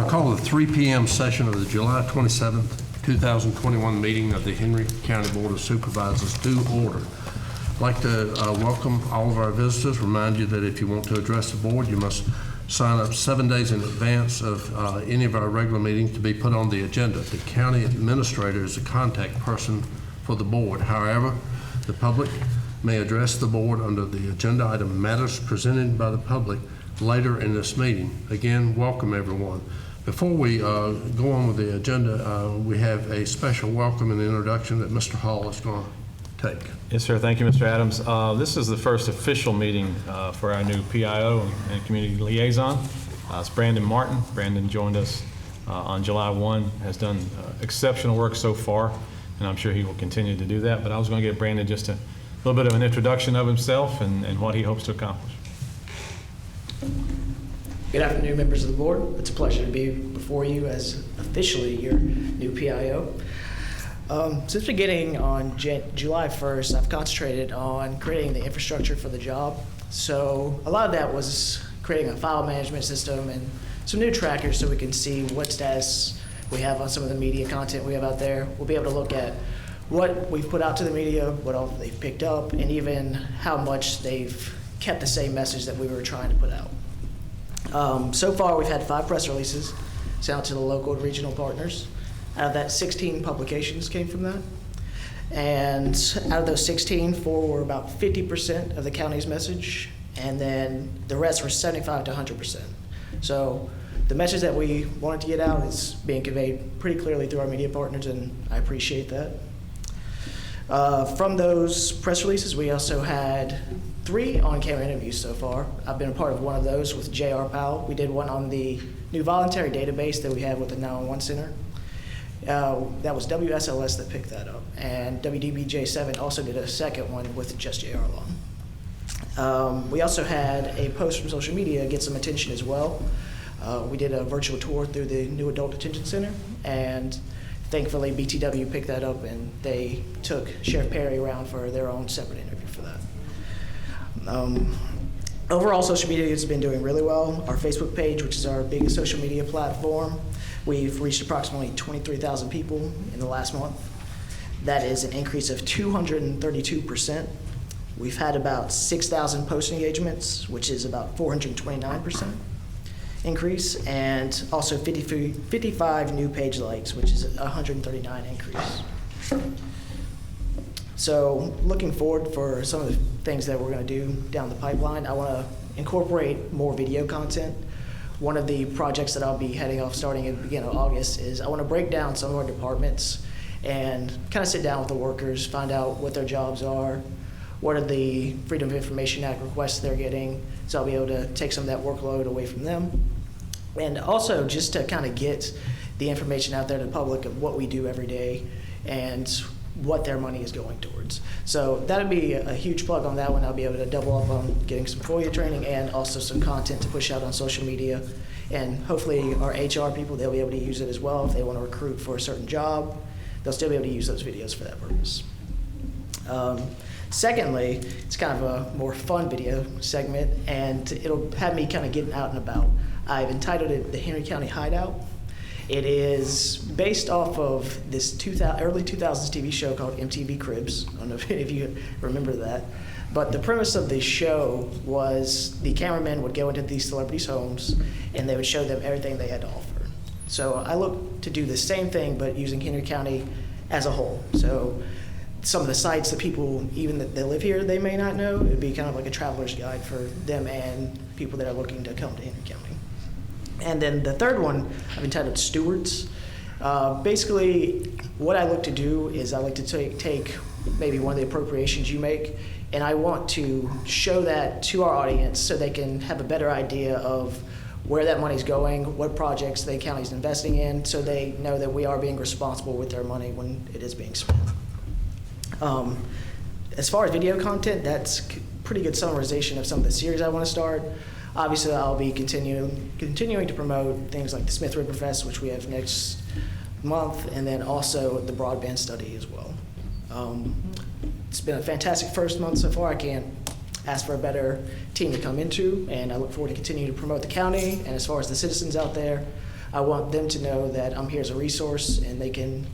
I call the 3 p.m. session of the July 27th, 2021 meeting of the Henry County Board of Supervisors to order. I'd like to welcome all of our visitors. Remind you that if you want to address the board, you must sign up 7 days in advance of any of our regular meetings to be put on the agenda. The county administrator is the contact person for the board. However, the public may address the board under the agenda item matters presented by the public later in this meeting. Again, welcome everyone. Before we go on with the agenda, we have a special welcome and introduction that Mr. Hall is going to take. Yes, sir. Thank you, Mr. Adams. This is the first official meeting for our new PIO and community liaison. It's Brandon Martin. Brandon joined us on July 1, has done exceptional work so far, and I'm sure he will continue to do that. But I was going to get Brandon just a little bit of an introduction of himself and what he hopes to accomplish. Good afternoon, members of the board. It's a pleasure to be before you as officially your new PIO. Since beginning on July 1st, I've concentrated on creating the infrastructure for the job. So a lot of that was creating a file management system and some new trackers so we can see what status we have on some of the media content we have out there. We'll be able to look at what we've put out to the media, what all they've picked up, and even how much they've kept the same message that we were trying to put out. So far, we've had 5 press releases sent out to the local and regional partners. Out of that, 16 publications came from that. And out of those 16, 4 were about 50% of the county's message, and then the rest were 75 to 100%. So the message that we wanted to get out is being conveyed pretty clearly through our media partners, and I appreciate that. From those press releases, we also had 3 on-camera interviews so far. I've been a part of one of those with J.R. Powell. We did one on the new voluntary database that we have with the 911 Center. That was WSLS that picked that up. And WDBJ7 also did a second one with just J.R. alone. We also had a post from social media get some attention as well. We did a virtual tour through the new Adult Detention Center, and thankfully BTW picked that up and they took Sheriff Perry around for their own separate interview for that. Overall, social media has been doing really well. Our Facebook page, which is our biggest social media platform, we've reached approximately 23,000 people in the last month. That is an increase of 232%. We've had about 6,000 post engagements, which is about 429% increase, and also 55 new page likes, which is a 139 increase. So looking forward for some of the things that we're going to do down the pipeline, I want to incorporate more video content. One of the projects that I'll be heading off starting at the beginning of August is I want to break down some of our departments and kind of sit down with the workers, find out what their jobs are, what are the Freedom of Information Act requests they're getting, so I'll be able to take some of that workload away from them. And also just to kind of get the information out there to the public of what we do every day and what their money is going towards. So that'd be a huge plug on that one. I'll be able to double up on getting some FOIA training and also some content to push out on social media. And hopefully our HR people, they'll be able to use it as well. If they want to recruit for a certain job, they'll still be able to use those videos for that purpose. Secondly, it's kind of a more fun video segment, and it'll have me kind of getting out and about. I've entitled it The Henry County Hideout. It is based off of this early 2000s TV show called MTV Cribs. I don't know if any of you remember that. But the premise of the show was the cameramen would go into these celebrities' homes and they would show them everything they had to offer. So I look to do the same thing, but using Henry County as a whole. So some of the sites that people, even that live here, they may not know. It would be kind of like a traveler's guide for them and people that are looking to come to Henry County. And then the third one I've entitled Stewards. Basically, what I look to do is I like to take maybe one of the appropriations you make, and I want to show that to our audience so they can have a better idea of where that money's going, what projects the county's investing in, so they know that we are being responsible with their money when it is being spent. As far as video content, that's pretty good summarization of some of the series I want to start. Obviously, I'll be continuing to promote things like the Smith River Fest, which we have next month, and then also the broadband study as well. It's been a fantastic first month so far. I can't ask for a better team to come into, and I look forward to continuing to promote the county. And as far as the citizens out there, I want them to know that I'm here as a resource and they can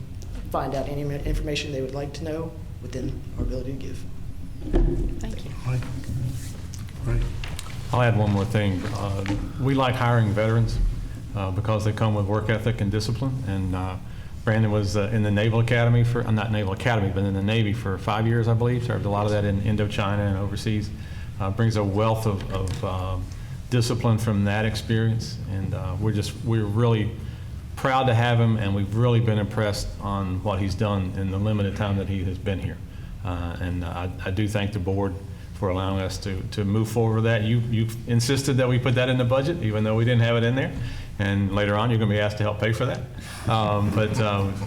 find out any information they would like to know within our ability to give. Thank you. Right. Great. I'll add one more thing. We like hiring veterans because they come with work ethic and discipline. And Brandon was in the Naval Academy for, not Naval Academy, but in the Navy for 5 years, I believe. Served a lot of that in Indochina and overseas. Brings a wealth of discipline from that experience. And we're really proud to have him, and we've really been impressed on what he's done in the limited time that he has been here. And I do thank the board for allowing us to move forward with that. You've insisted that we put that in the budget, even though we didn't have it in there. And later on, you're going to be asked to help pay for that. But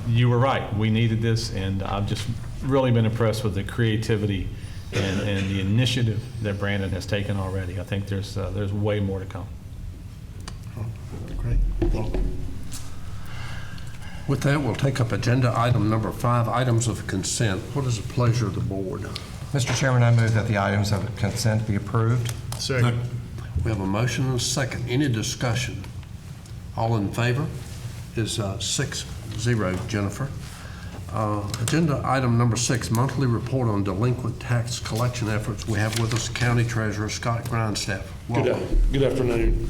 you were right. We needed this, and I've just really been impressed with the creativity and the initiative that Brandon has taken already. I think there's way more to come. Great. Well, with that, we'll take up agenda item number 5, items of consent. What is the pleasure of the board? Mr. Chairman, I move that the items of consent be approved. Second. We have a motion and a second. Any discussion? All in favor is 6-0, Jennifer. Agenda item number 6, monthly report on delinquent tax collection efforts. We have with us County Treasurer Scott Grindstaff. Welcome. Good afternoon.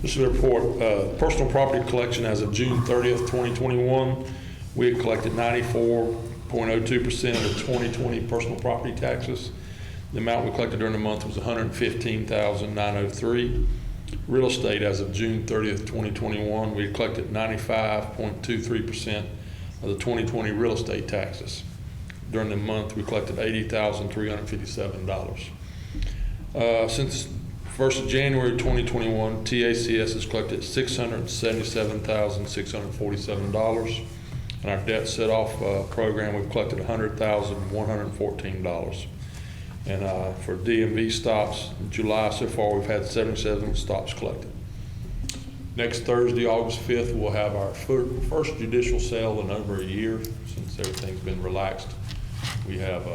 This is a report. Personal property collection as of June 30th, 2021. We had collected 94.02% of the 2020 personal property taxes. The amount we collected during the month was $115,903. Real estate as of June 30th, 2021, we had collected 95.23% of the 2020 real estate taxes. During the month, we collected $80,357. Since 1st of January 2021, TACS has collected $677,647. And our debt set-off program, we've collected $100,114. And for DMV stops, in July so far, we've had 77 stops collected. Next Thursday, August 5th, we'll have our first judicial sale in over a year since everything's been relaxed. We have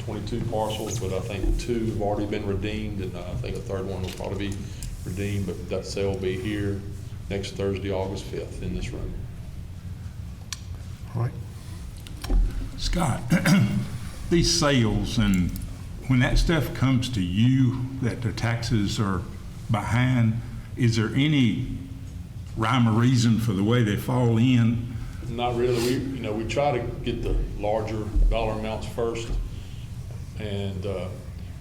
22 parcels, but I think 2 have already been redeemed, and I think a third one will probably be redeemed, but that sale will be here next Thursday, August 5th in this room. All right. Scott, these sales, and when that stuff comes to you, that the taxes are behind, is there any rhyme or reason for the way they fall in? Not really. We try to get the larger dollar amounts first, and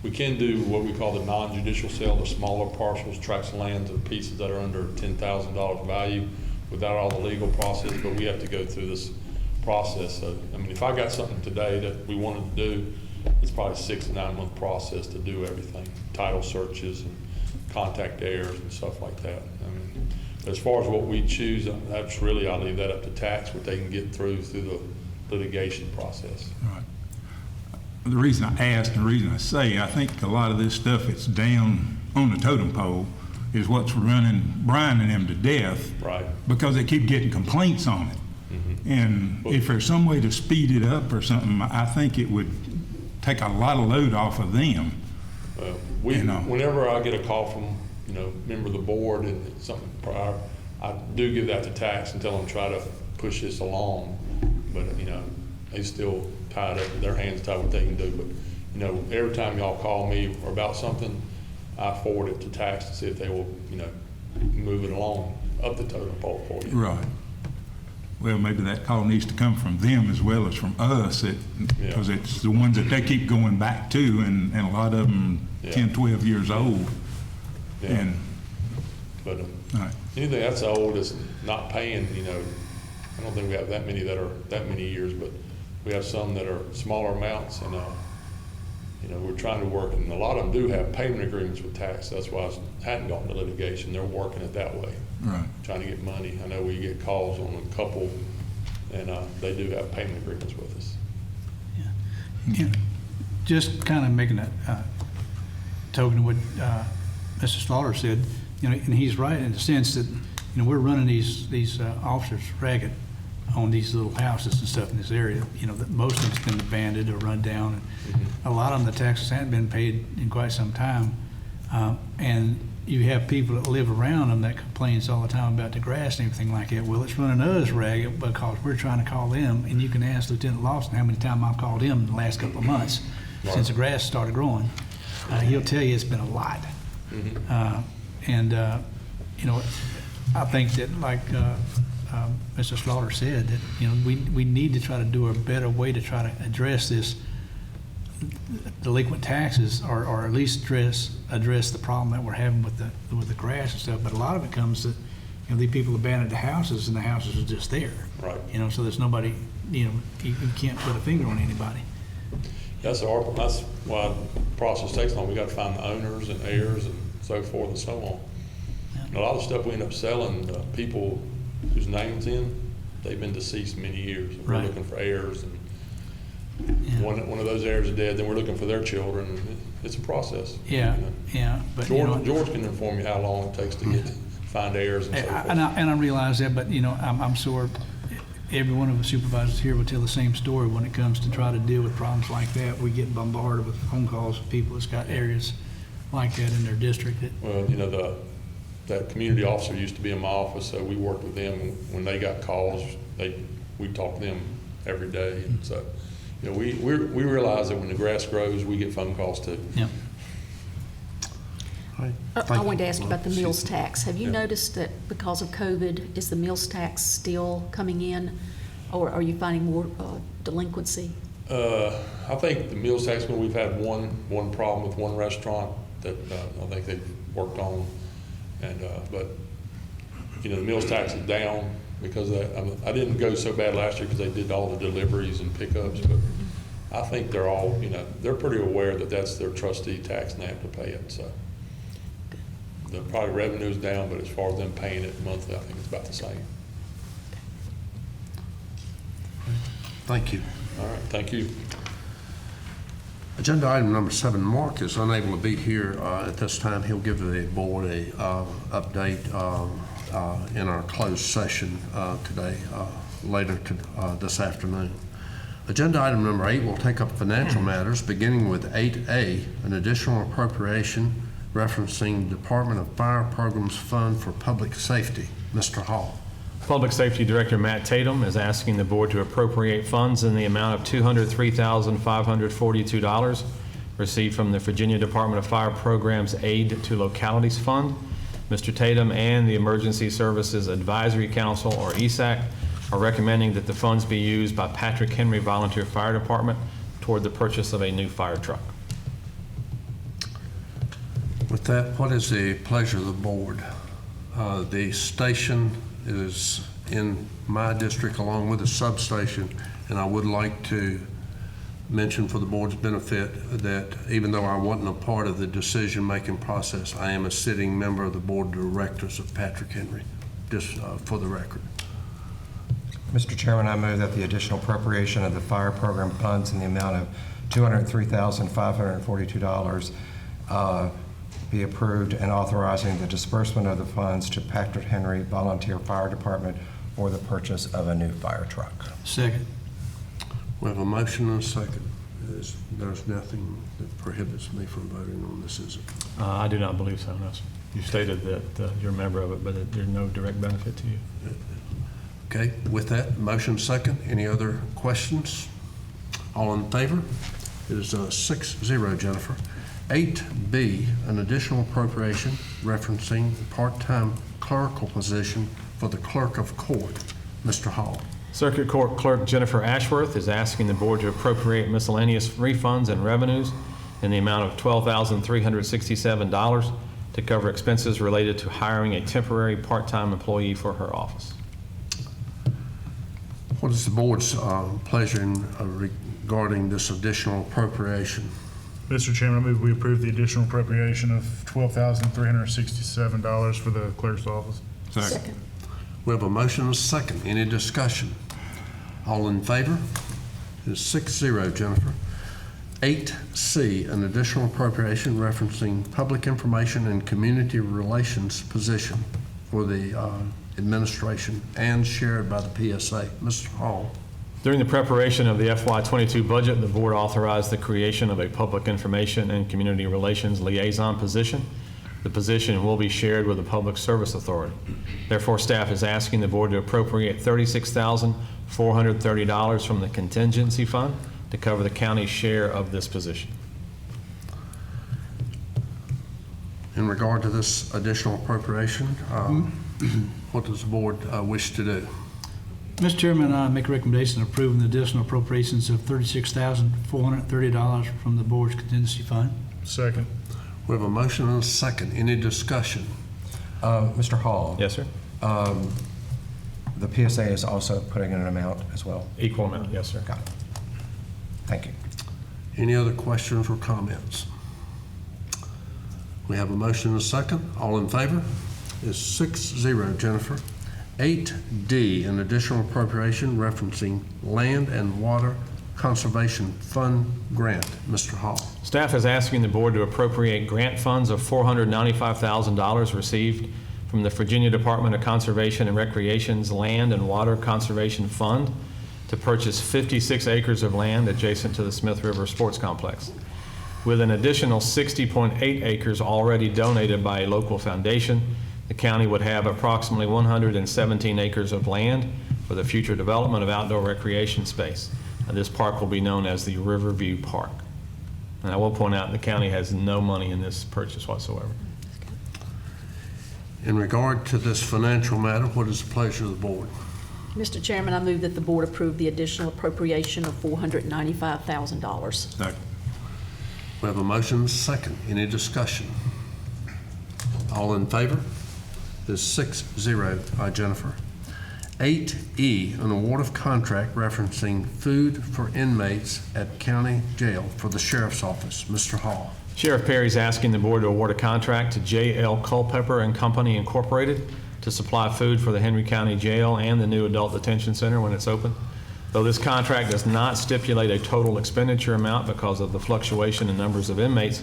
we can do what we call the non-judicial sale, the smaller parcels, tracts of lands, and pieces that are under $10,000 value without all the legal process, but we have to go through this process. So, I mean, if I got something today that we wanted to do, it's probably a 6 to 9 month process to do everything, title searches and contact heirs and stuff like that. I mean, as far as what we choose, that's really, I leave that up to tax, what they can get through the litigation process. Right. The reason I ask and the reason I say, I think a lot of this stuff that's down on the totem pole is what's running Brian and them to death. Right. Because they keep getting complaints on it. Mm-hmm. And if there's some way to speed it up or something, I think it would take a lot of load off of them. Whenever I get a call from, member of the board and something prior, I do give that to tax and tell them try to push this along. But, they still tied up, their hands tied what they can do. But, every time y'all call me or about something, I forward it to tax to see if they will, move it along up the totem pole for you. Right. Well, maybe that call needs to come from them as well as from us, because it's the ones that they keep going back to, and a lot of them 10, 12 years old. Yeah. But right. Anything that's old is not paying, I don't think we have that many that are that many years, but we have some that are smaller amounts, and we're trying to work, and a lot of them do have payment agreements with tax. That's why I hadn't gone to litigation. They're working it that way. Right. Trying to get money. I know we get calls on a couple, and they do have payment agreements with us. Yeah. Just kind of making a token of what Mr. Slaughter said, and he's right in the sense that, we're running these officers ragged on these little houses and stuff in this area. That most of them's been abandoned or run down. And a lot of them, the taxes hadn't been paid in quite some time. And, you have people that live around them that complains all the time about the grass and everything like that. Well, it's running us ragged because we're trying to call them, and you can ask Lieutenant Lawson how many times I've called him in the last couple of months since the grass started growing. He'll tell you it's been a lot. You know, I think that like Mr. Slaughter said, that, you know, we need to try to do a better way to try to address this delinquent taxes, or at least address the problem that we're having with the grass and stuff. But a lot of it comes to, you know, the people abandoned the houses, and the houses are just there. Right. You know, so there's nobody, you know, you can't put a finger on anybody. That's why the process takes long. We got to find the owners and heirs and so forth and so on. And a lot of stuff we end up selling, people whose names in, they've been deceased many years. We're Right. looking for heirs, and Yeah. one of those heirs is dead, then we're looking for their children. It's a process. Yeah, You know. yeah, but you know, George can inform you how long it takes to find heirs and so forth. and I realize that, but you know, I'm sure every one of the supervisors here will tell the same story when it comes to try to deal with problems like that. We get bombarded with phone calls from people that's got areas like that in their district. Well, you know, that community officer used to be in my office, so we worked with them. When they got calls, we talked to them every day. And so, you know, we realize that when the grass grows, we get phone calls too. Yeah. I wanted to ask you about the meals tax. Have you noticed that because of COVID, is the meals tax still coming in, or are you finding more delinquency? I think the meals tax, when we've had one problem with one restaurant that I think they've worked on, and but you know, the meals tax is down because of that. I didn't go so bad last year because they did all the deliveries and pickups, but I think they're all, you know, they're pretty aware that that's their trustee tax and they have to pay it. So the probably revenue's down, but as far as them paying it monthly, I think it's about the same. Thank you. All right, thank you. Agenda item number 7, Mark is unable to be here at this time. He'll give the board a update in our closed session today, later this afternoon. Agenda item number 8 will take up financial matters, beginning with 8A, an additional appropriation referencing Department of Fire Programs Fund for Public Safety. Mr. Hall. Public Safety Director Matt Tatum is asking the board to appropriate funds in the amount of $203,542 received from the Virginia Department of Fire Programs Aid to Localities Fund. Mr. Tatum and the Emergency Services Advisory Council, or ESAC, are recommending that the funds be used by Patrick Henry Volunteer Fire Department toward the purchase of a new fire truck. With that, what is the pleasure of the board? The station is in my district along with the substation, and I would like to mention for the board's benefit that even though I wasn't a part of the decision-making process, I am a sitting member of the board of directors of Patrick Henry, just for the record. Mr. Chairman, I move that the additional appropriation of the fire program funds in the amount of $203,542 be approved, and authorizing the disbursement of the funds to Patrick Henry Volunteer Fire Department for the purchase of a new fire truck. Second. We have a motion and a second. There's nothing that prohibits me from voting on this, is it? I do not believe so, no, sir. You stated that you're a member of it, but there's no direct benefit to you. Okay, with that, motion second. Any other questions? All in favor? It is 6-0, Jennifer. 8B, an additional appropriation referencing the part-time clerical position for the clerk of court. Mr. Hall. Circuit Court Clerk Jennifer Ashworth is asking the board to appropriate miscellaneous refunds and revenues in the amount of $12,367 to cover expenses related to hiring a temporary part-time employee for her office. What is the board's pleasure in regarding this additional appropriation? Mr. Chairman, I move we approve the additional appropriation of $12,367 for the clerk's office. Second. We have a motion and a second. Any discussion? All in favor? It is 6-0, Jennifer. 8C, an additional appropriation referencing public information and community relations position for the administration and shared by the PSA. Mr. Hall. During the preparation of the FY22 budget, the board authorized the creation of a public information and community relations liaison position The position will be shared with the Public Service Authority. Therefore, staff is asking the board to appropriate $36,430 from the contingency fund to cover the county's share of this position. In regard to this additional appropriation, what does the board wish to do? Mr. Chairman, I make a recommendation approving the additional appropriations of $36,430 from the board's contingency fund. Second. We have a motion and a second. Any discussion? Mr. Hall? Yes, sir. The PSA is also putting in an amount as well? Equal amount, yes, sir. Got it. Thank you. Any other questions or comments? We have a motion and a second. All in favor? Is 6-0, Jennifer. 8D, an additional appropriation referencing Land and Water Conservation Fund grant. Mr. Hall. Staff is asking the board to appropriate grant funds of $495,000 received from the Virginia Department of Conservation and Recreation's Land and Water Conservation Fund to purchase 56 acres of land adjacent to the Smith River Sports Complex. With an additional 60.8 acres already donated by a local foundation, the county would have approximately 117 acres of land for the future development of outdoor recreation space. This park will be known as the Riverview Park. And I will point out the county has no money in this purchase whatsoever. In regard to this financial matter, what is the pleasure of the board? Mr. Chairman, I move that the board approve the additional appropriation of $495,000. Second. We have a motion and a second. Any discussion? All in favor? Is 6-0, Jennifer. 8E, an award of contract referencing food for inmates at county jail for the sheriff's office. Mr. Hall. Sheriff Perry is asking the board to award a contract to J.L. Culpepper and Company Incorporated to supply food for the Henry County Jail and the new adult detention center when it's open. Though this contract does not stipulate a total expenditure amount because of the fluctuation in numbers of inmates,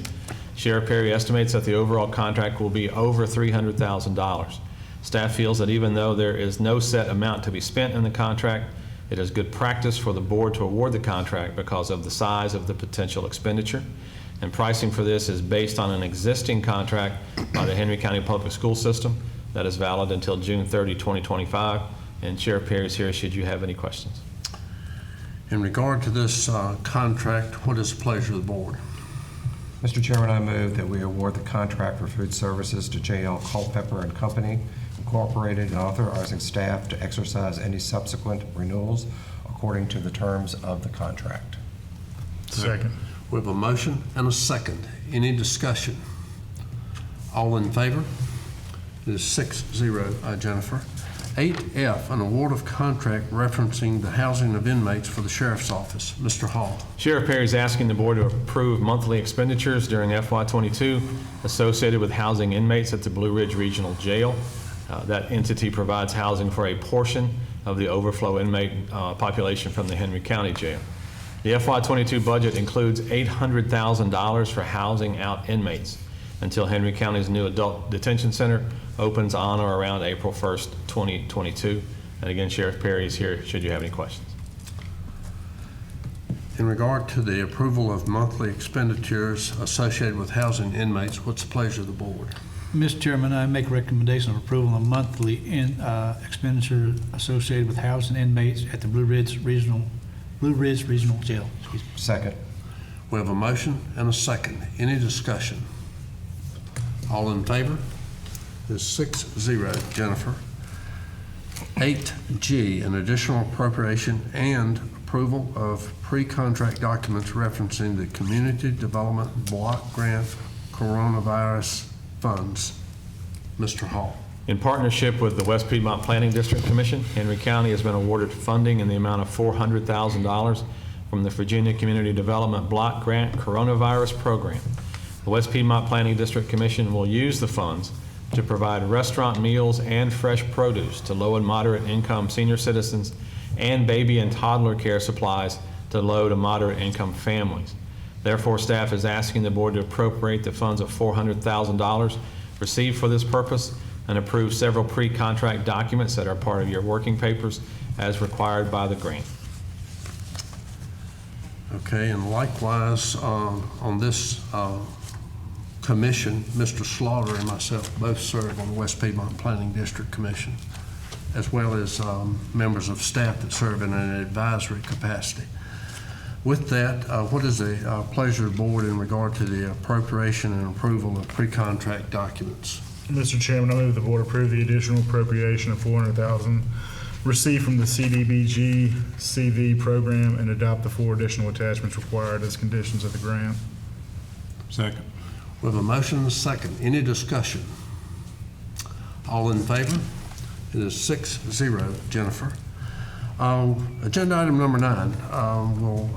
Sheriff Perry estimates that the overall contract will be over $300,000. Staff feels that even though there is no set amount to be spent in the contract, it is good practice for the board to award the contract because of the size of the potential expenditure. And pricing for this is based on an existing contract by the Henry County Public School System that is valid until June 30, 2025. And Sheriff Perry is here should you have any questions. In regard to this contract, what is the pleasure of the board? Mr. Chairman, I move that we award the contract for food services to J.L. Culpepper and Company Incorporated and authorizing staff to exercise any subsequent renewals according to the terms of the contract. Second. We have a motion and a second. Any discussion? All in favor? It is 6-0, Jennifer. 8F, an award of contract referencing the housing of inmates for the sheriff's office. Mr. Hall. Sheriff Perry is asking the board to approve monthly expenditures during FY22 associated with housing inmates at the Blue Ridge Regional Jail. That entity provides housing for a portion of the overflow inmate population from the Henry County Jail. The FY22 budget includes $800,000 for housing out inmates until Henry County's new adult detention center opens on or around April 1st, 2022. And again, Sheriff Perry is here should you have any questions. In regard to the approval of monthly expenditures associated with housing inmates, what's the pleasure of the board? Mr. Chairman, I make a recommendation of approval of monthly expenditure associated with housing inmates at the Blue Ridge Regional Jail. Excuse me. Second. We have a motion and a second. Any discussion? All in favor? Is 6-0, Jennifer. 8G, an additional appropriation and approval of pre-contract documents referencing the Community Development Block Grant Coronavirus Funds. Mr. Hall. In partnership with the West Piedmont Planning District Commission, Henry County has been awarded funding in the amount of $400,000 from the Virginia Community Development Block Grant Coronavirus Program. The West Piedmont Planning District Commission will use the funds to provide restaurant meals and fresh produce to low and moderate income senior citizens and baby and toddler care supplies to low to moderate income families. Therefore, staff is asking the board to appropriate the funds of $400,000 received for this purpose and approve several pre-contract documents that are part of your working papers as required by the grant. Okay, and likewise, on this commission, Mr. Slaughter and myself both serve on the West Piedmont Planning District Commission, as well as members of staff that serve in an advisory capacity. With that, what is the pleasure of the board in regard to the appropriation and approval of pre-contract documents? Mr. Chairman, I move the board approve the additional appropriation of $400,000 received from the CDBG CV program and adopt the 4 additional attachments required as conditions of the grant. Second. We have a motion and a second. Any discussion? All in favor? It is 6-0, Jennifer. Agenda item number 9 will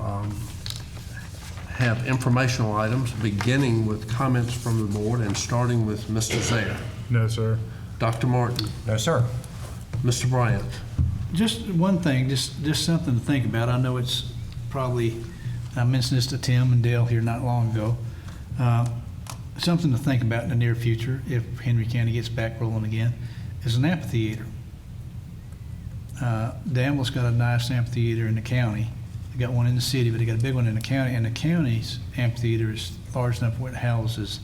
have informational items beginning with comments from the board and starting with Mr. Zaire. No, sir. Dr. Martin. No, sir. Mr. Bryant. Just one thing, just something to think about. I know it's probably, I mentioned this to Tim and Dale here not long ago. Something to think about in the near future, if Henry County gets back rolling again, is an amphitheater. Danville's got a nice amphitheater in the county. They got one in the city, but they got a big one in the county, and the county's amphitheater is large enough where it houses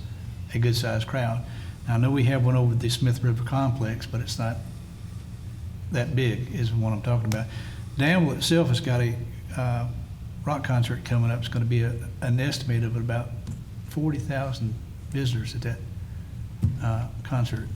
a good-sized crowd. Now, I know we have one over at the Smith River Complex, but it's not that big, is the one I'm talking about. Danville itself has got a rock concert coming up. It's going to be an estimate of about 40,000 visitors at that concert.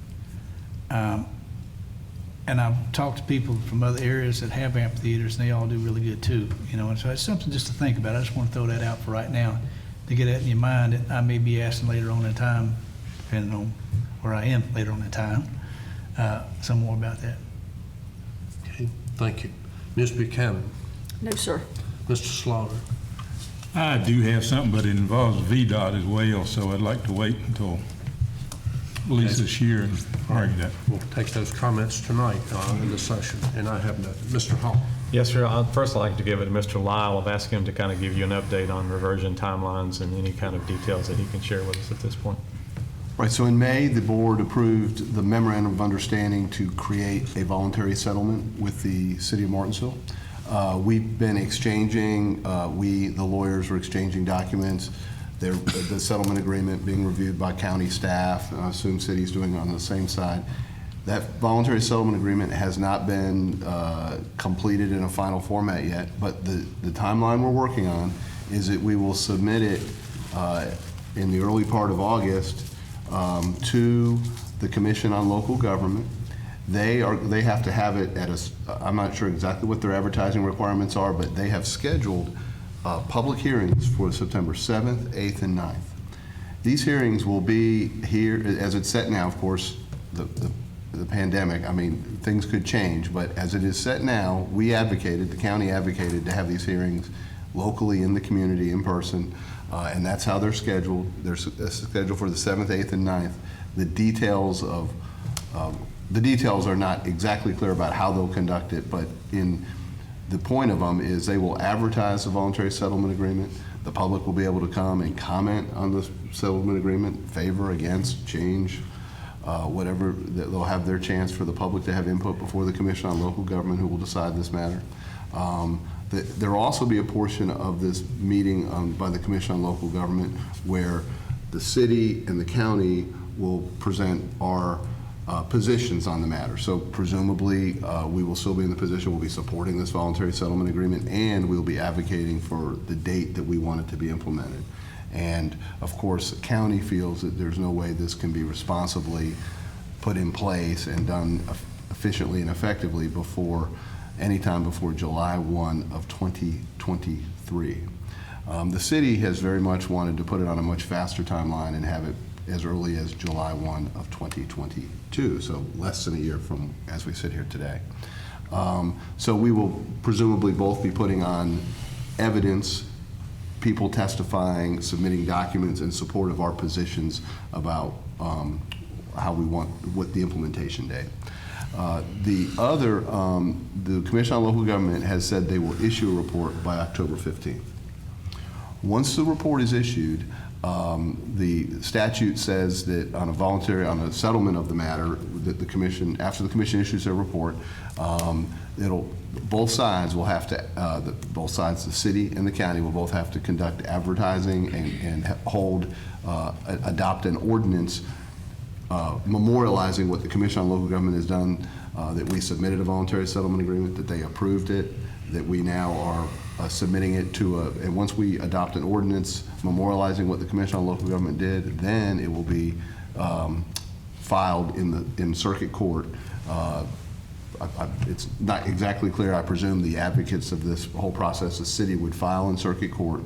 And I've talked to people from other areas that have amphitheaters, and they all do really good too. You know, and so it's something just to think about. I just want to throw that out for right now, to get that in your mind. That I may be asking later on in time, depending on where I am later on in time, some more about that. Okay, thank you. Ms. Buchanan. No, sir. Mr. Slaughter. I do have something, but it involves VDOT as well, so I'd like to wait until at least this year and argue that. We'll take those comments tonight in the session, and I have nothing. Mr. Hall. Yes, sir. First, I'd like to give it to Mr. Lyle. I've asked him to kind of give you an update on reversion timelines and any kind of details that he can share with us at this point. Right, so in May, the board approved the Memorandum of Understanding to create a voluntary settlement with the city of Martinsville. We've been exchanging, the lawyers were exchanging documents. The settlement agreement being reviewed by county staff, and I assume city's doing it on the same side. That voluntary settlement agreement has not been completed in a final format yet, but the timeline we're working on is that we will submit it in the early part of August to the Commission on Local Government. They have to have it at I'm not sure exactly what their advertising requirements are, but they have scheduled public hearings for September 7th, 8th, and 9th. These hearings will be here, as it's set now, of course, the pandemic, I mean, things could change, but as it is set now, the county advocated to have these hearings locally in the community in person, and that's how they're scheduled. They're scheduled for the 7th, 8th, and 9th. The details are not exactly clear about how they'll conduct it, but the point of them is they will advertise the voluntary settlement agreement. The public will be able to come and comment on the settlement agreement, favor, against, change, whatever. They'll have their chance for the public to have input before the Commission on Local Government, who will decide this matter. There will also be a portion of this meeting by the Commission on Local Government where the city and the county will present our positions on the matter. So presumably we will still be in the position, we'll be supporting this voluntary settlement agreement, and we'll be advocating for the date that we want it to be implemented. And of course, the county feels that there's no way this can be responsibly put in place and done efficiently and effectively anytime before July 1 of 2023. The city has very much wanted to put it on a much faster timeline and have it as early as July 1 of 2022, so less than a year from as we sit here today. So we will presumably both be putting on evidence, people testifying, submitting documents in support of our positions about what the implementation date. The Commission on Local Government has said they will issue a report by October 15th. Once the report is issued, The statute says that on a settlement of the matter, that the commission, after the commission issues their report, both sides will have to, both sides, the city and the county, will both have to conduct advertising and adopt an ordinance memorializing what the Commission on Local Government has done, that we submitted a voluntary settlement agreement, that they approved it, that we now are submitting it to and once we adopt an ordinance memorializing what the Commission on Local Government did, then it will be filed in circuit court. It's not exactly clear. I presume the advocates of this whole process, the city would file in circuit court,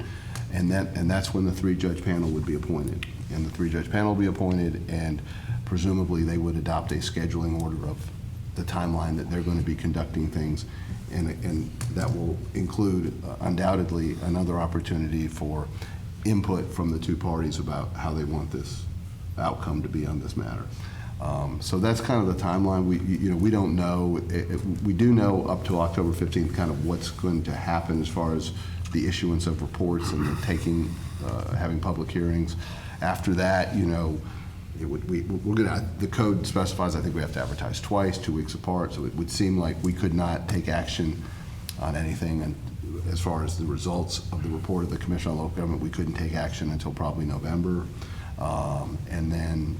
and that's when the 3-judge panel would be appointed. And the 3-judge panel will be appointed, and presumably they would adopt a scheduling order of the timeline that they're going to be conducting things, and that will include undoubtedly another opportunity for input from the two parties about how they want this outcome to be on this matter. So that's kind of the timeline. We don't know. We do know up to October 15th kind of what's going to happen as far as the issuance of reports and the having public hearings. After that, the code specifies, I think we have to advertise twice, 2 weeks apart, so it would seem like we could not take action on anything. And as far as the results of the report of the Commission on Local Government, we couldn't take action until probably November. And then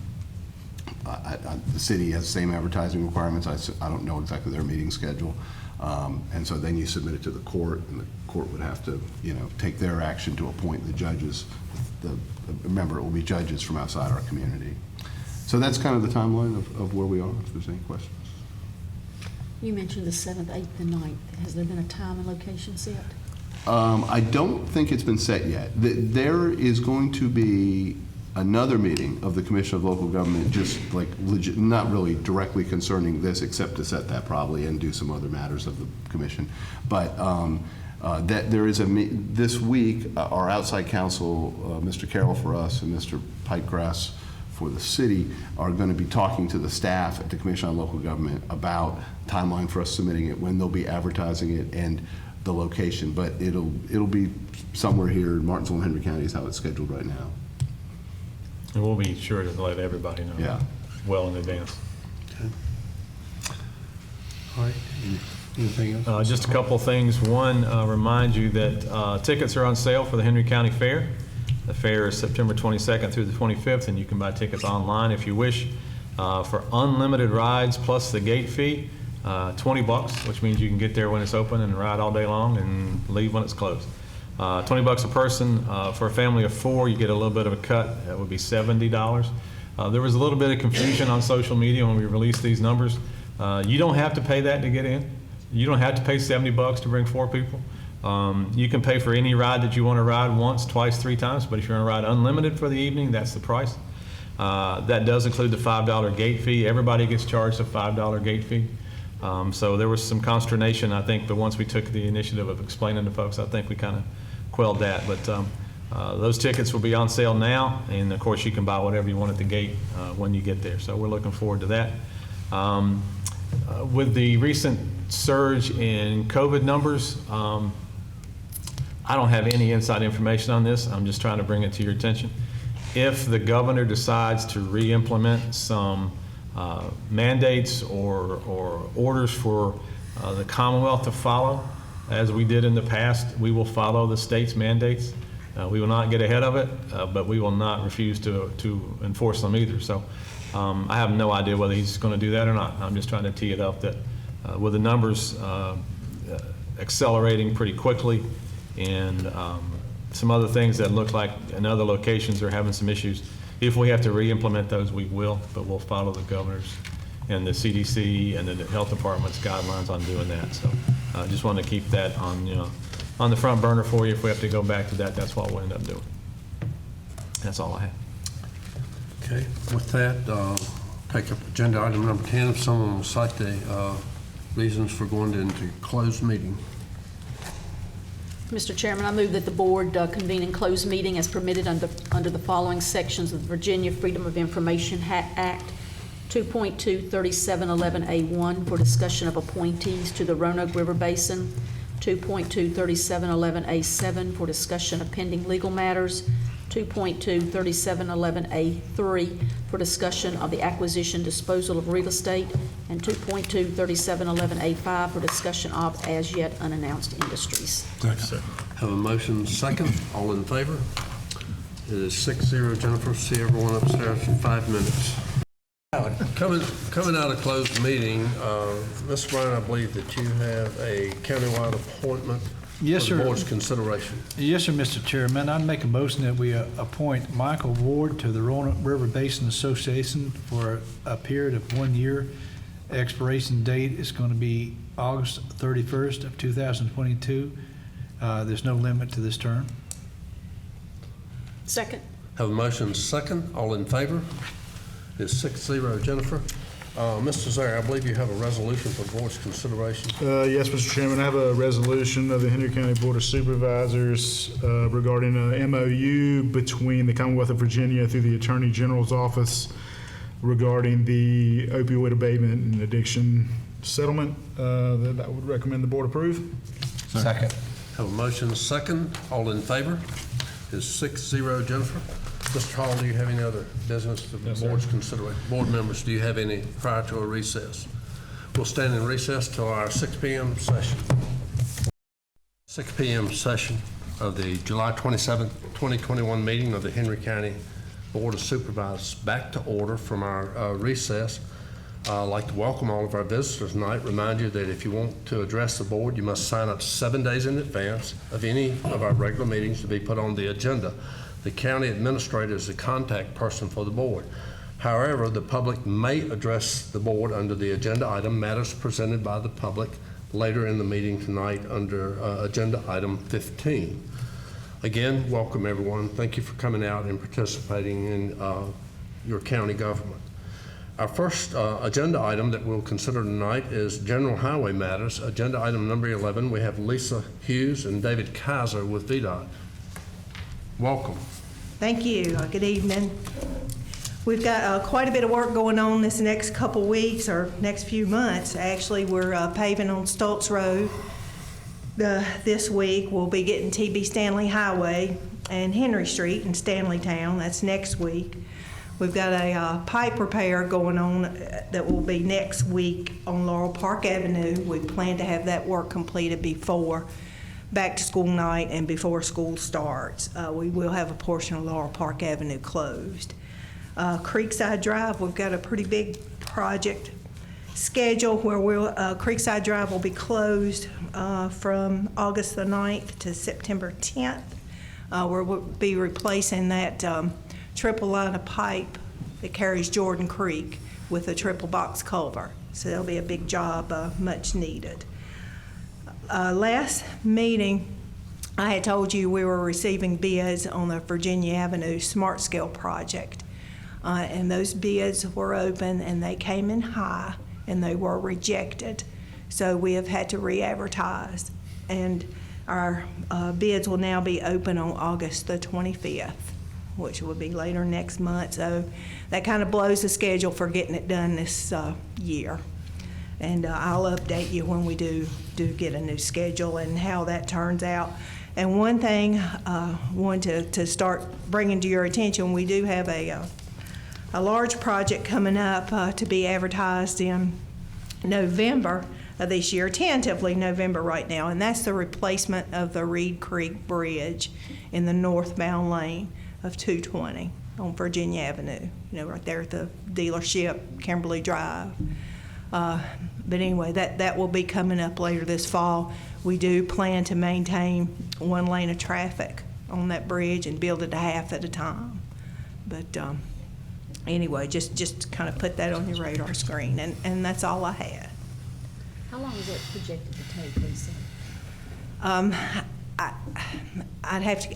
the city has the same advertising requirements. I don't know exactly their meeting schedule. And so then you submit it to the court, and the court would have to, take their action to appoint the judges. Remember, it will be judges from outside our community. So that's kind of the timeline of where we are, if there's any questions. You mentioned the 7th, 8th, and 9th. Has there been a time and location set? I don't think it's been set yet. There is going to be another meeting of the Commission of Local Government, just like not really directly concerning this, except to set that probably and do some other matters of the commission. But that there is this week, our outside counsel, Mr. Carroll for us and Mr. Pikegrass for the city, are going to be talking to the staff at the Commission on Local Government about timeline for us submitting it, when they'll be advertising it, and the location. But it'll be somewhere here in Martinsville and Henry County is how it's scheduled right now. And we'll be sure to let everybody know. Yeah. Well in advance. Okay. All right. Anything else? Just a couple things. One, remind you that tickets are on sale for the Henry County Fair. The fair is September 22nd through the 25th, and you can buy tickets online if you wish. For unlimited rides plus the gate fee, $20, which means you can get there when it's open and ride all day long and leave when it's closed. $20 a person. For a family of 4, you get a little bit of a cut. That would be $70. There was a little bit of confusion on social media when we released these numbers. You don't have to pay that to get in. You don't have to pay $70 to bring 4 people. You can pay for any ride that you want to ride once, twice, 3 times, but if you're going to ride unlimited for the evening, that's the price. That does include the $5 gate fee. Everybody gets charged a $5 gate fee. So there was some consternation, I think, but once we took the initiative of explaining to folks, I think we kind of quelled that. But those tickets will be on sale now, and of course you can buy whatever you want at the gate when you get there. So we're looking forward to that. With the recent surge in COVID numbers, I don't have any inside information on this. I'm just trying to bring it to your attention. If the governor decides to re-implement some mandates or orders for the Commonwealth to follow, as we did in the past, we will follow the state's mandates. We will not get ahead of it, but we will not refuse to enforce them either. So I have no idea whether he's going to do that or not. I'm just trying to tee it up that with the numbers accelerating pretty quickly, and some other things that look like in other locations are having some issues. If we have to re-implement those, we will, but we'll follow the governor's and the CDC and the health department's guidelines on doing that. So I just want to keep that on the front burner for you. If we have to go back to that, that's what we'll end up doing. That's all I have. Okay. With that, take up agenda item number 10. If someone will cite the reasons for going into closed meeting. Mr. Chairman, I move that the board convene in closed meeting as permitted under the following sections of the Virginia Freedom of Information Act, 2.23711A1 for discussion of appointees to the Roanoke River Basin, 2.23711A7 for discussion of pending legal matters, 2.23711A3 for discussion of the acquisition, disposal of real estate, and 2.23711A5 for discussion of as yet unannounced industries. Have a motion second. All in favor? It is 6-0. Jennifer, see everyone upstairs for 5 minutes. Coming out of closed meeting, Mr. Bryan, I believe that you have a countywide appointment Yes, for the sir. board's consideration. Yes, sir, Mr. Chairman. I'd make a motion that we appoint Michael Ward to the Roanoke River Basin Association for a period of 1 year. Expiration date is going to be August 31st of 2022. There's no limit to this term. Second. Have a motion second. All in favor? It's 6-0. Jennifer, Mr. Zare, I believe you have a resolution for the board's consideration. Yes, Mr. Chairman, I have a resolution of the Henry County Board of Supervisors regarding a MOU between the Commonwealth of Virginia through the Attorney General's office regarding the opioid abatement and addiction settlement that I would recommend the board approve. Second. Have a motion second. All in favor? It's 6-0. Jennifer? Mr. Hall, do you have any other business the board's considering? Board members, do you have any prior to a recess? We'll stand in recess till our 6 p.m. session. 6 p.m. session of the July 27th, 2021 meeting of the Henry County Board of Supervisors. Back to order from our recess. I'd like to welcome all of our visitors tonight. Remind you that if you want to address the board, you must sign up 7 days in advance of any of our regular meetings to be put on the agenda. The county administrator is the contact person for the board. However, the public may address the board under the agenda item, matters presented by the public, later in the meeting tonight under agenda item 15. Again, welcome everyone. Thank you for coming out and participating in your county government. Our first agenda item that we'll consider tonight is general highway matters. Agenda item number 11, we have Lisa Hughes and David Kaiser with VDOT. Welcome. Thank you. Good evening. We've got quite a bit of work going on this next couple weeks or next few months. Actually, we're paving on Stoltz Road this week. We'll be getting TB Stanley Highway and Henry Street in Stanleytown. That's next week. We've got a pipe repair going on that will be next week on Laurel Park Avenue. We plan to have that work completed before back to school night and before school starts. We will have a portion of Laurel Park Avenue closed. Creekside Drive, we've got a pretty big project schedule where Creekside Drive will be closed from August the 9th to September 10th. We'll be replacing that triple line of pipe that carries Jordan Creek with a triple box culvert. So that'll be a big job, much needed. Last meeting, I had told you we were receiving bids on the Virginia Avenue Smart Scale project. And those bids were open and they came in high and they were rejected. So we have had to re-advertise. And our bids will now be open on August the 25th, which will be later next month. So that kind of blows the schedule for getting it done this year. And I'll update you when we do get a new schedule and how that turns out. And one thing I want to start bringing to your attention, we do have a large project coming up to be advertised in November of this year, tentatively November right now, and that's the replacement of the Reed Creek Bridge in the northbound lane of 220 on Virginia Avenue, right there at the dealership, Kimberly Drive. But anyway, that will be coming up later this fall. We do plan to maintain one lane of traffic on that bridge and build it a half at a time. But anyway, just kind of put that on your radar screen, and that's all I had. How long is it projected to take, Lisa?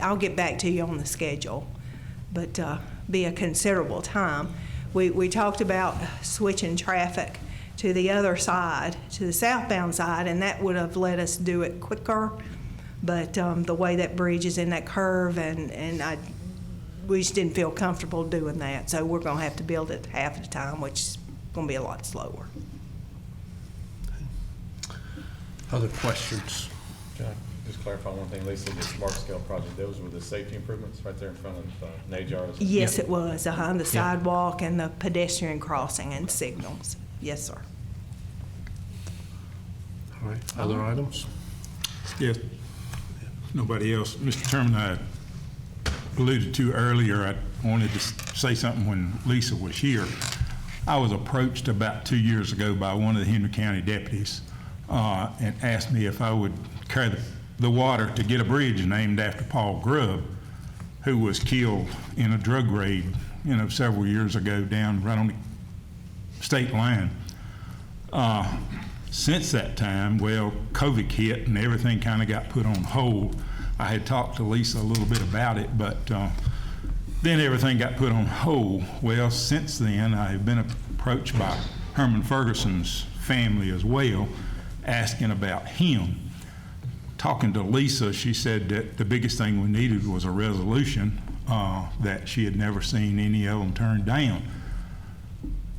I'll get back to you on the schedule, but be a considerable time. We talked about switching traffic to the other side, to the southbound side, and that would have let us do it quicker. But the way that bridge is in that curve, and we just didn't feel comfortable doing that. So we're going to have to build it half at a time, which is going to be a lot slower. Other questions? Just clarify one thing, Lisa, the smart scale project, those were the safety improvements right there in front of Najar's? Yes, it was, the sidewalk and the pedestrian crossing and signals. Yes, sir. All right, other items? Yes. Nobody else. Mr. Chairman, I alluded to earlier, I wanted to say something when Lisa was here. I was approached about 2 years ago by one of the Henry County deputies and asked me if I would carry the water to get a bridge named after Paul Grubb, who was killed in a drug raid, several years ago down right on the state line. Since that time, well, COVID hit and everything kind of got put on hold. I had talked to Lisa a little bit about it, but then everything got put on hold. Well, since then, I have been approached by Herman Ferguson's family as well, asking about him. Talking to Lisa, she said that the biggest thing we needed was a resolution, that she had never seen any of them turned down.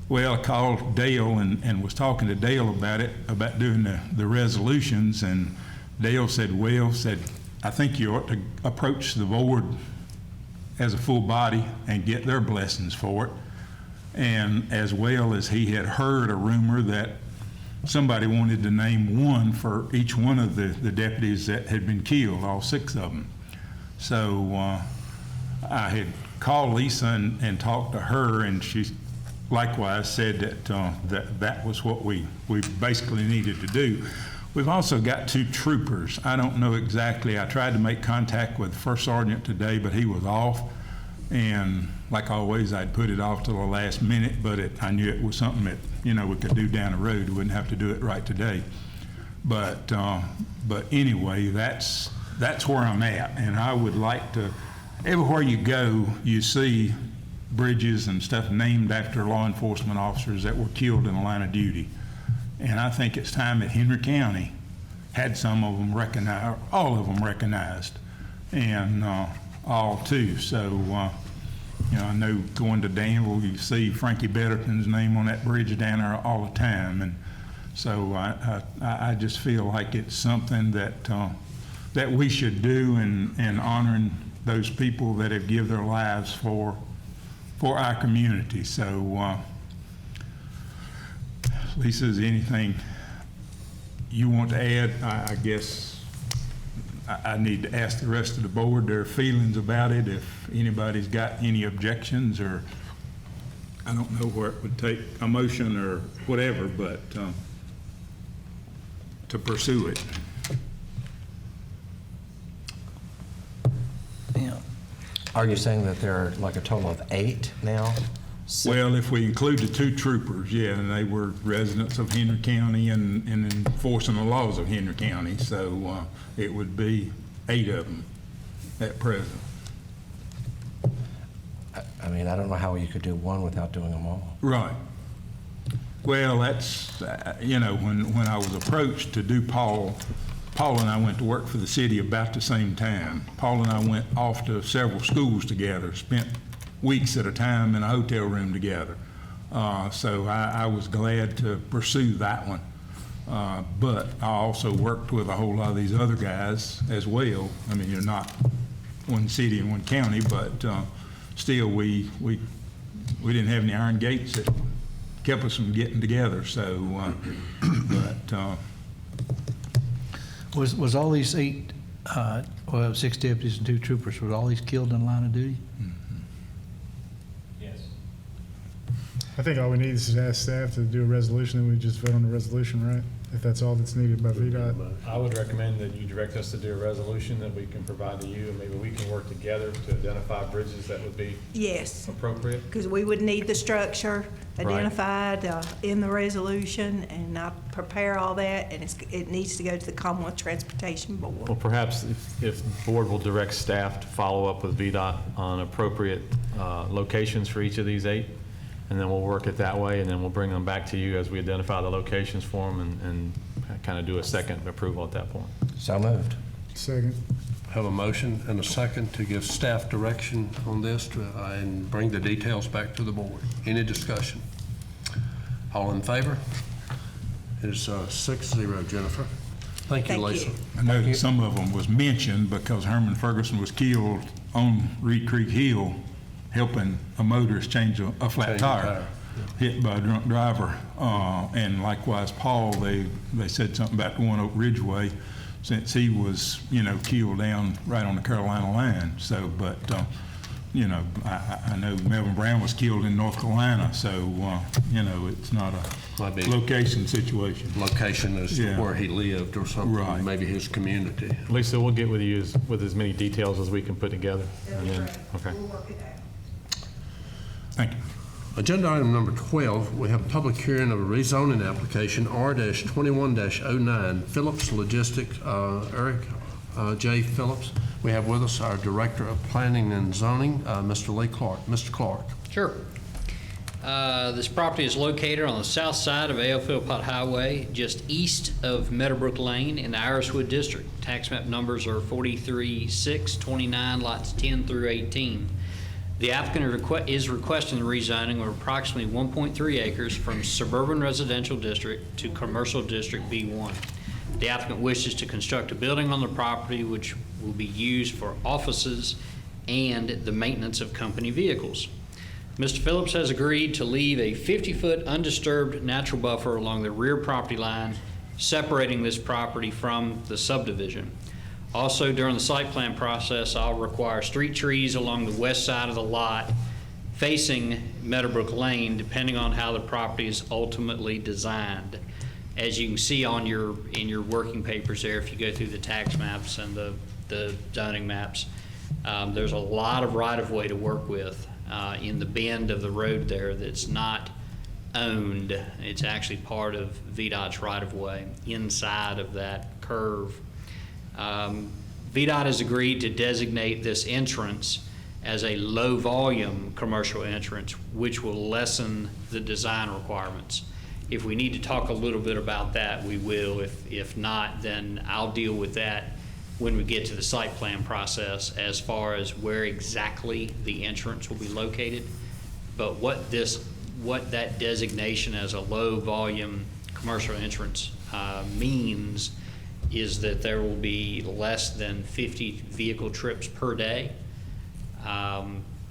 Well, I called Dale and was talking to Dale about it, about doing the resolutions, and Dale said, I think you ought to approach the board as a full body and get their blessings for it. And as well as he had heard a rumor that somebody wanted to name one for each one of the deputies that had been killed, all 6 of them. So I had called Lisa and talked to her, and she likewise said that that was what we basically needed to do. We've also got 2 troopers. I don't know exactly. I tried to make contact with First Sergeant today, but he was off. And like always, I'd put it off to the last minute, but I knew it was something that, we could do down the road. We wouldn't have to do it right today. But anyway, that's where I'm at. And I would like to, everywhere you go, you see bridges and stuff named after law enforcement officers that were killed in the line of duty. And I think it's time that Henry County had some of them recognized, all of them recognized, and all 2. So, I know going to Danville, you see Frankie Betterton's name on that bridge down there all the time. And so I just feel like it's something that we should do in honoring those people that have given their lives for our community. So, Lisa, is there anything you want to add? I guess I need to ask the rest of the board their feelings about it, if anybody's got any objections, or I don't know where it would take a motion or whatever, but to pursue it. Yeah. Are you saying that there are like a total of 8 now? Well, if we include the 2 troopers, yeah, and they were residents of Henry County and enforcing the laws of Henry County, so it would be 8 of them at present. I mean, I don't know how you could do one without doing them all. Right. Well, that's, when I was approached to do Paul and I went to work for the city about the same time. Paul and I went off to several schools together, spent weeks at a time in a hotel room together. So I was glad to pursue that one. But I also worked with a whole lot of these other guys as well. I mean, you're not one city and one county, but still we didn't have any iron gates that kept us from getting together. So, Was all these 8, 6 deputies and 2 troopers, were all these killed in the line of duty? I think all we need is to ask staff to do a resolution, and we just vote on the resolution, right? If that's all that's needed by VDOT. I would recommend that you direct us to do a resolution that we can provide to you, and maybe we can work together to identify bridges that would be Yes, appropriate. because we would need the structure Right. identified in the resolution, and I prepare all that, and it needs to go to the Commonwealth Transportation Board. Well, perhaps if the board will direct staff to follow up with VDOT on appropriate locations for each of these 8, and then we'll work it that way, and then we'll bring them back to you as we identify the locations for them and kind of do a second approval at that point. So moved. Second. Have a motion and a second to give staff direction on this and bring the details back to the board. Any discussion? All in favor? It is 6-0, Jennifer. Thank you, Thank Lisa. you. I know that some of them was mentioned because Herman Ferguson was killed on Reed Creek Hill helping a motorist change a flat Change a tire, tire, hit by a drunk driver. And likewise, Paul, they said something about the one Oak Ridgeway, since he was, killed down right on the Carolina line. So, but, I know Melvin Brown was killed in North Carolina, so, it's not Might be. a location situation. Location as to Yeah. where he lived or something, Right. maybe his community. Lisa, we'll get with you with as many details as we can put together. And then, okay. We'll work it out. Thank you. Agenda item number 12, we have a public hearing of a rezoning application, R-21-09, Phillips Logistics, Eric J. Phillips. We have with us our Director of Planning and Zoning, Mr. Lee Clark. Mr. Clark. Sure. This property is located on the south side of A.L. Philpott Highway, just east of Meadowbrook Lane in the Iriswood District. Tax map numbers are 43-629, lots 10 through 18. The applicant is requesting the rezoning of approximately 1.3 acres from suburban residential district to commercial district B1. The applicant wishes to construct a building on the property which will be used for offices and the maintenance of company vehicles. Mr. Phillips has agreed to leave a 50-foot undisturbed natural buffer along the rear property line, separating this property from the subdivision. Also, during the site plan process, I'll require street trees along the west side of the lot facing Meadowbrook Lane, depending on how the property is ultimately designed. As you can see in your working papers there, if you go through the tax maps and the zoning maps, there's a lot of right-of-way to work with in the bend of the road there that's not owned. It's actually part of VDOT's right-of-way inside of that curve. VDOT has agreed to designate this entrance as a low-volume commercial entrance, which will lessen the design requirements. If we need to talk a little bit about that, we will. If not, then I'll deal with that when we get to the site plan process as far as where exactly the entrance will be located. But what that designation as a low-volume commercial entrance means is that there will be less than 50 vehicle trips per day.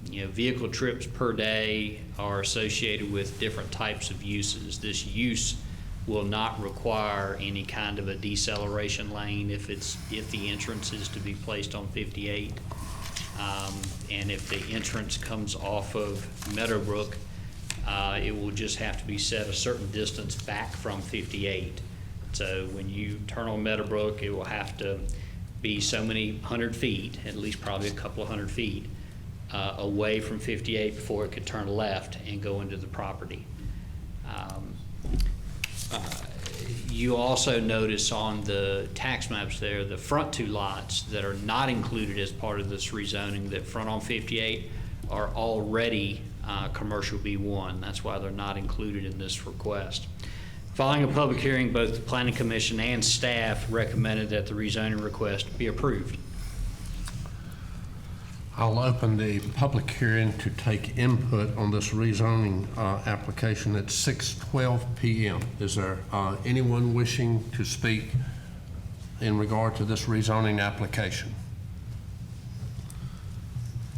Vehicle trips per day are associated with different types of uses. This use will not require any kind of a deceleration lane if the entrance is to be placed on 58. And if the entrance comes off of Meadowbrook, it will just have to be set a certain distance back from 58. So when you turn on Meadowbrook, it will have to be so many 100 feet, at least probably a couple of 100 feet, away from 58 before it could turn left and go into the property. You also notice on the tax maps there, the front two lots that are not included as part of this rezoning, that front on 58 are already commercial B1. That's why they're not included in this request. Following a public hearing, both the Planning Commission and staff recommended that the rezoning request be approved. I'll open the public hearing to take input on this rezoning application at 6:12 p.m. Is there anyone wishing to speak in regard to this rezoning application?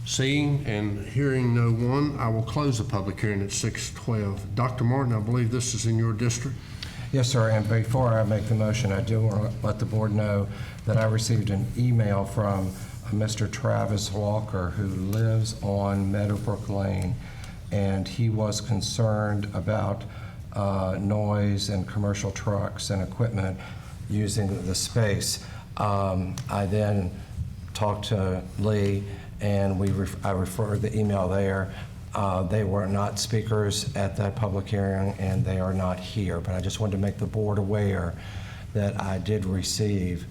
Seeing and hearing no one, I will close the public hearing at 6:12. Dr. Martin, I believe this is in your district. Yes, sir, and before I make the motion, I do want to let the board know that I received an email from Mr. Travis Walker, who lives on Meadowbrook Lane, and he was concerned about noise and commercial trucks and equipment using the space. I then talked to Lee, and I referred the email there. They were not speakers at that public hearing, and they are not here, but I just wanted to make the board aware that I did receive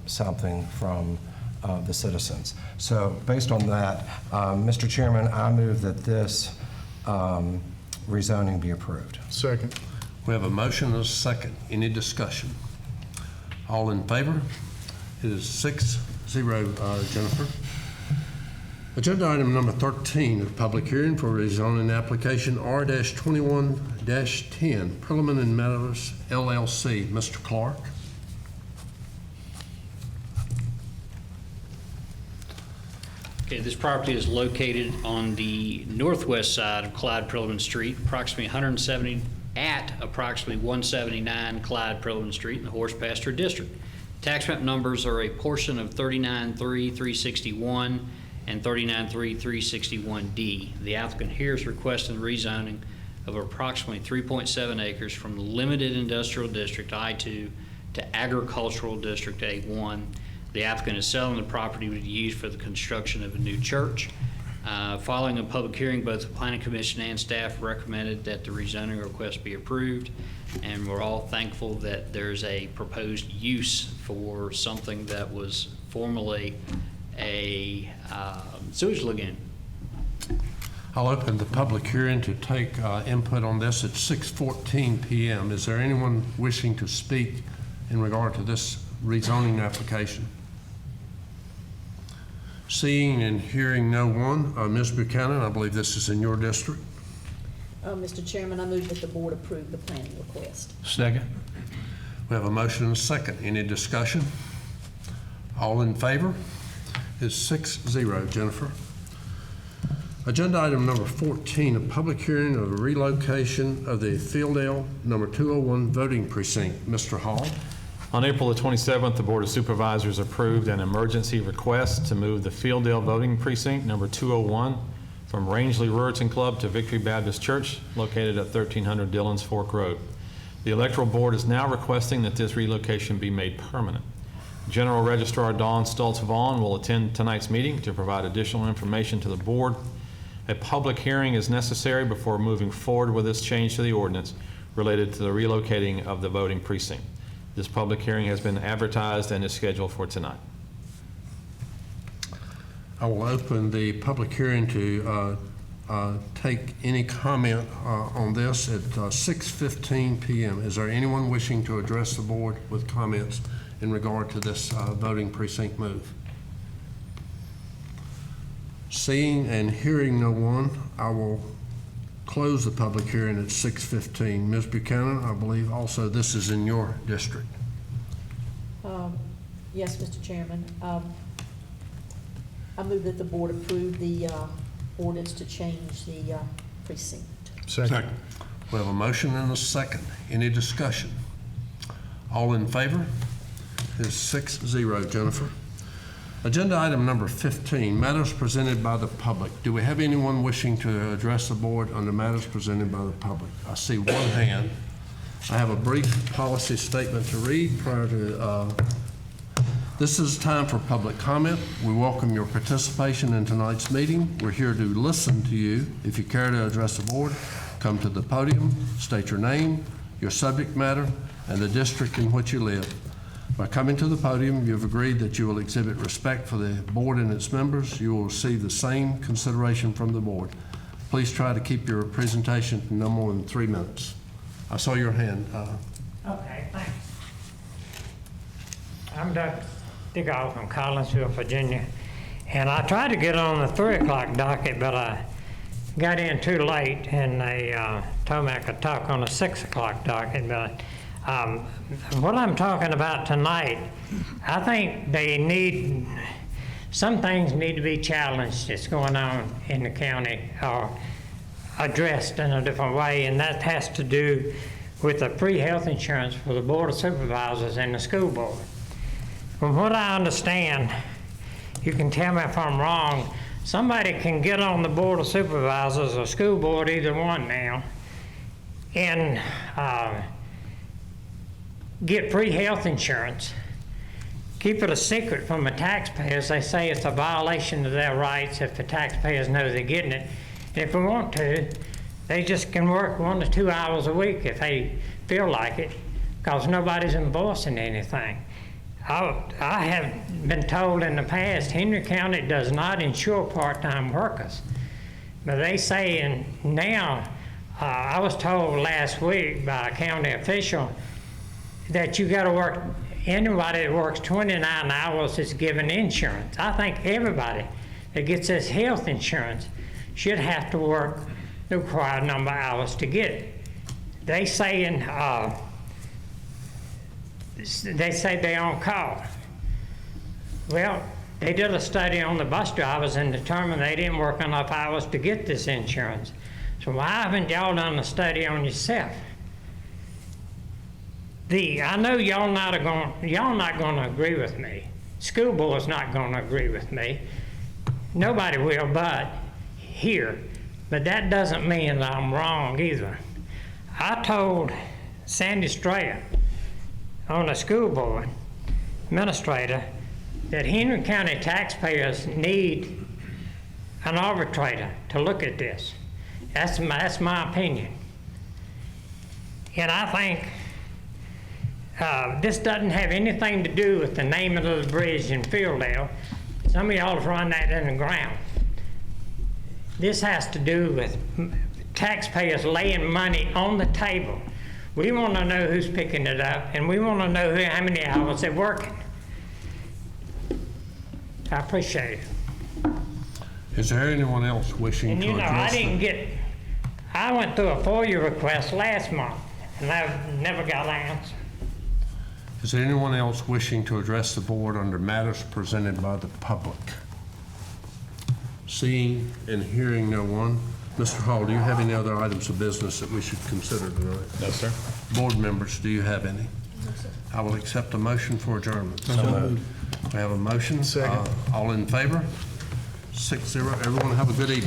something from the citizens. So based on that, Mr. Chairman, I move that this rezoning be approved. Second. We have a motion and a second. Any discussion? All in favor? It is 6-0, Jennifer. Agenda item number 13 is public hearing for rezoning application R-21-10, Perlman and Meadows LLC. Mr. Clark. Okay, this property is located on the northwest side of Clyde Perelman Street, approximately 179 Clyde Perelman Street in the Horse Pasture District. Tax map numbers are a portion of 39-3-361 and 39-3-361D. The applicant here is requesting rezoning of approximately 3.7 acres from the Limited Industrial District I-2 to Agricultural District A1. The applicant is selling the property to be used for the construction of a new church. Following a public hearing, both the Planning Commission and staff recommended that the rezoning request be approved, and we're all thankful that there's a proposed use for something that was formerly a sewage lagoon. I'll open the public hearing to take input on this at 6:14 p.m. Is there anyone wishing to speak in regard to this rezoning application? Seeing and hearing no one, Ms. Buchanan, I believe this is in your district. Mr. Chairman, I move that the board approve the planning request. Second. We have a motion and a second. Any discussion? All in favor? Is 6-0. Jennifer. Agenda item number 14, a public hearing of a relocation of the Fieldale number 201 voting precinct. Mr. Hall. On April the 27th, the Board of Supervisors approved an emergency request to move the Fieldale voting precinct number 201 from Rangeley Ruritan Club to Victory Baptist Church, located at 1300 Dillon's Fork Road. The Electoral Board is now requesting that this relocation be made permanent. General Registrar Dawn Stultz Vaughn will attend tonight's meeting to provide additional information to the Board. A public hearing is necessary before moving forward with this change to the ordinance related to the relocating of the voting precinct. This public hearing has been advertised and is scheduled for tonight. I will open the public hearing to take any comment on this at 6:15 p.m. Is there anyone wishing to address the board with comments in regard to this voting precinct move? Seeing and hearing no one, I will close the public hearing at 6:15. Ms. Buchanan, I believe also this is in your district. Yes, Mr. Chairman. I move that the board approve the ordinance to change the precinct. Second. We have a motion and a second. Any discussion? All in favor? Is 6-0. Jennifer. Agenda item number 15, matters presented by the public. Do we have anyone wishing to address the board on the matters presented by the public? I see one hand. I have a brief policy statement to read prior to this is time for public comment. We welcome your participation in tonight's meeting. We're here to listen to you. If you care to address the board, come to the podium, state your name, your subject matter, and the district in which you live. By coming to the podium, you've agreed that you will exhibit respect for the board and its members. You will receive the same consideration from the board. Please try to keep your presentation to no more than 3 minutes. I saw your hand. Okay, thanks. I'm Doug Digall from Collinsville, Virginia, and I tried to get on the 3 o'clock docket, but I got in too late, and they told me I could talk on the 6 o'clock docket. But what I'm talking about tonight, I think some things need to be challenged that's going on in the county or addressed in a different way, and that has to do with the free health insurance for the Board of Supervisors and the school board. From what I understand, you can tell me if I'm wrong, somebody can get on the Board of Supervisors or school board, either one now, and get free health insurance, keep it a secret from the taxpayers. They say it's a violation of their rights if the taxpayers know they're getting it. And if they want to, they just can work 1 to 2 hours a week if they feel like it, because nobody's enforcing anything. I have been told in the past, Henry County does not insure part-time workers. But they say now, I was told last week by a county official that you got to work, anybody that works 29 hours is given insurance. I think everybody that gets this health insurance should have to work the required number of hours to get it. They say they're on call. Well, They did a study on the bus drivers and determined they didn't work enough hours to get this insurance. So why haven't y'all done a study on yourself? I know y'all not gonna agree with me. School board's not gonna agree with me. Nobody will but here. But that doesn't mean that I'm wrong either. I told Sandy Strayer on the school board administrator that Henry County taxpayers need an arbitrator to look at this. That's my opinion. And I think this doesn't have anything to do with the naming of the bridge in Fieldale. Some of y'all have run that in the ground. This has to do with taxpayers laying money on the table. We want to know who's picking it up, and we want to know how many hours they're working. I appreciate it. Is there anyone else wishing And to you know, address I went through a FOIA request last month, and I never got an answer. Is there anyone else wishing to address the board under matters presented by the public? Seeing and hearing no one, Mr. Hall, do you have any other items of business that we should consider tonight? No, sir. Board members, do you have any? No, sir. I will accept a motion for adjournment. So moved. We have a motion. Second. All in favor? 6-0. Everyone have a good evening.